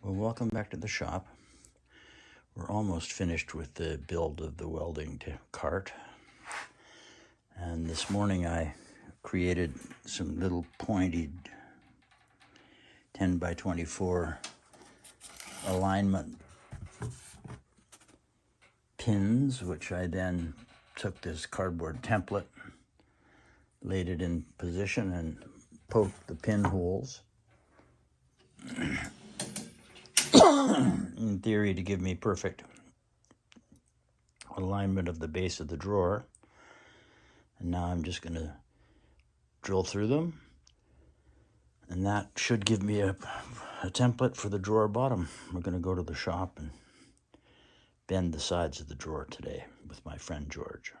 Well, welcome back to the shop. We're almost finished with the build of the welding cart. And this morning I created some little pointed 10 by 24 alignment pins, which I then took this cardboard template, laid it in position, and poked the pinholes. In theory, to give me perfect alignment of the base of the drawer. And now I'm just going to drill through them, and that should give me a template for the drawer bottom. We're going to go to the shop and bend the sides of the drawer today with my friend George.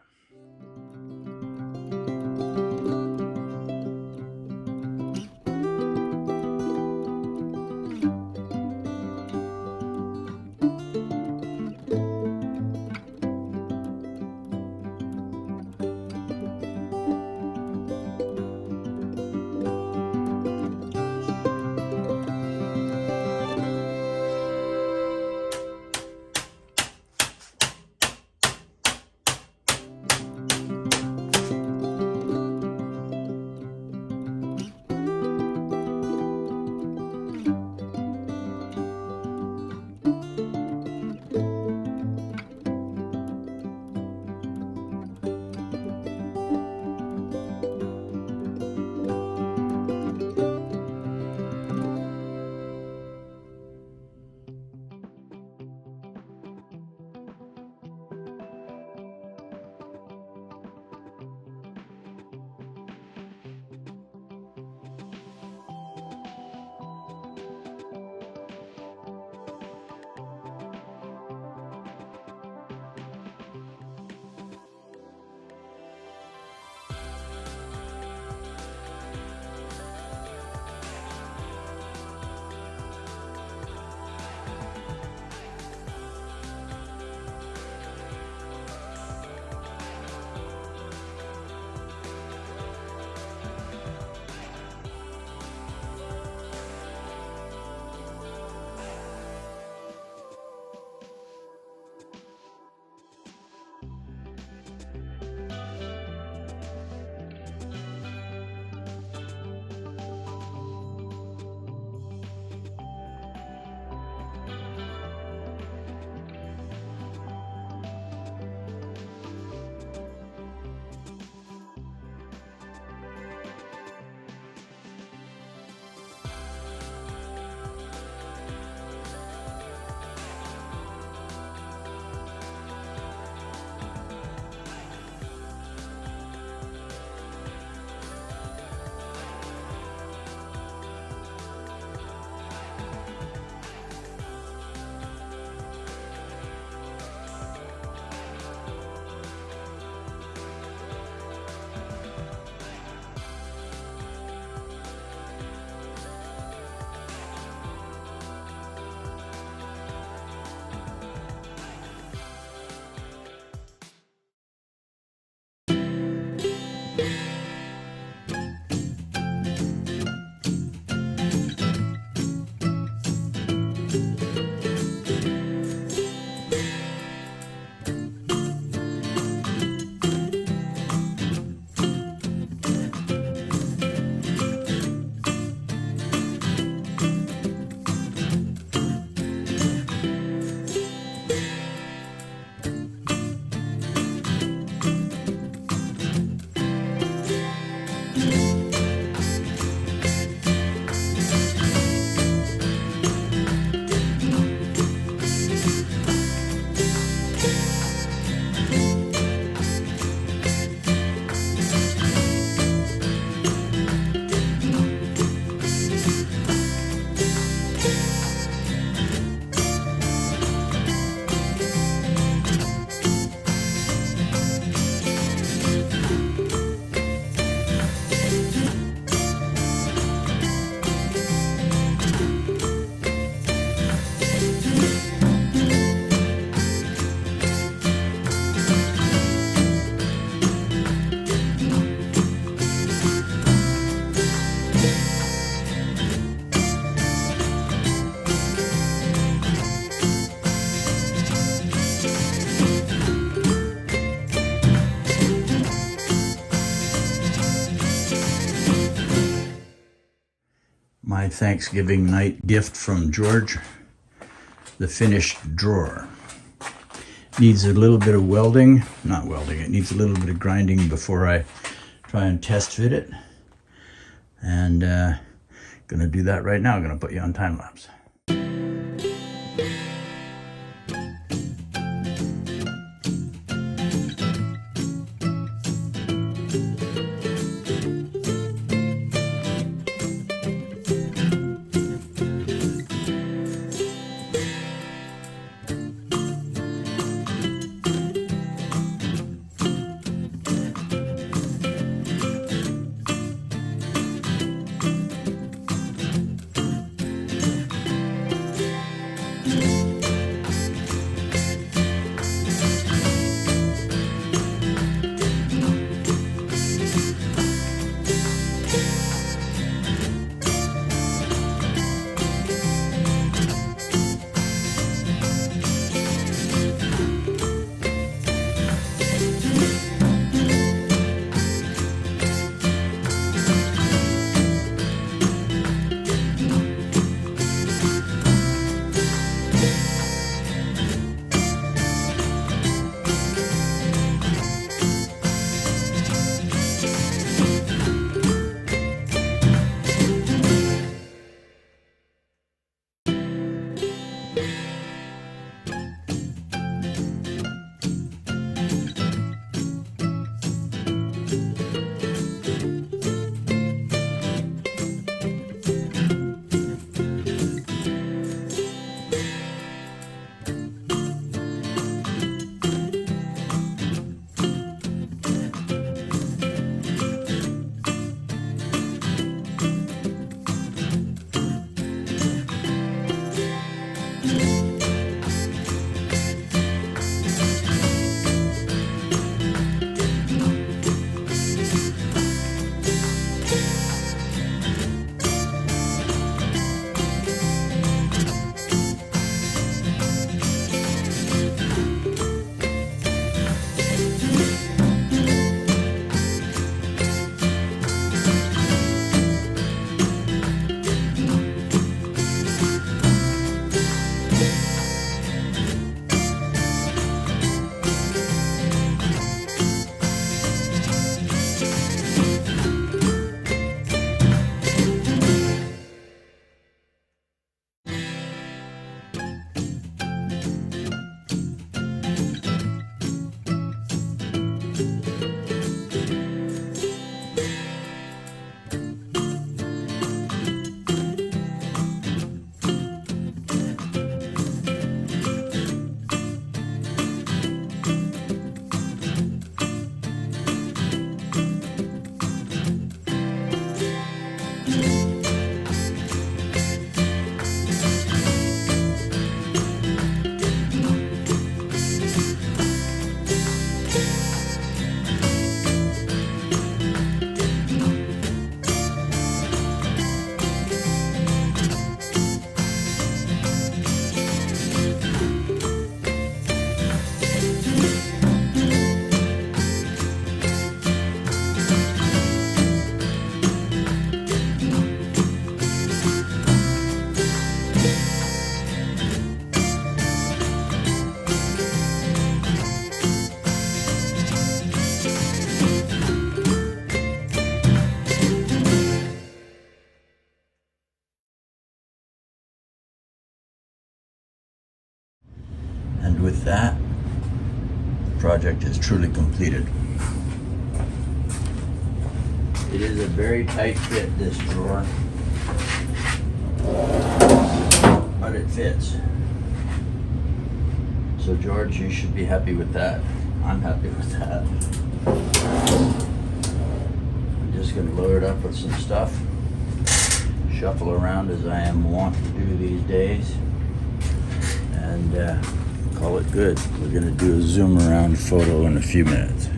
my Thanksgiving night gift from George, the finished drawer. Needs a little bit of welding, not welding, it needs a little bit of grinding before I try and test fit it. And gonna do that right now. I'm gonna put you on time lapse. And with that, the project is truly completed. It is a very tight fit, this drawer, but it fits. So George, you should be happy with that. I'm happy with that. I'm just gonna load it up with some stuff, shuffle around as I am wont to do these days, and call it good. We're gonna do a zoom around photo in a few minutes.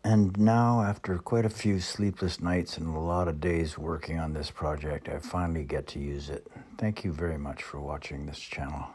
And now, after quite a few sleepless nights and a lot of days working on this project, I finally get to use it. Thank you very much for watching this channel.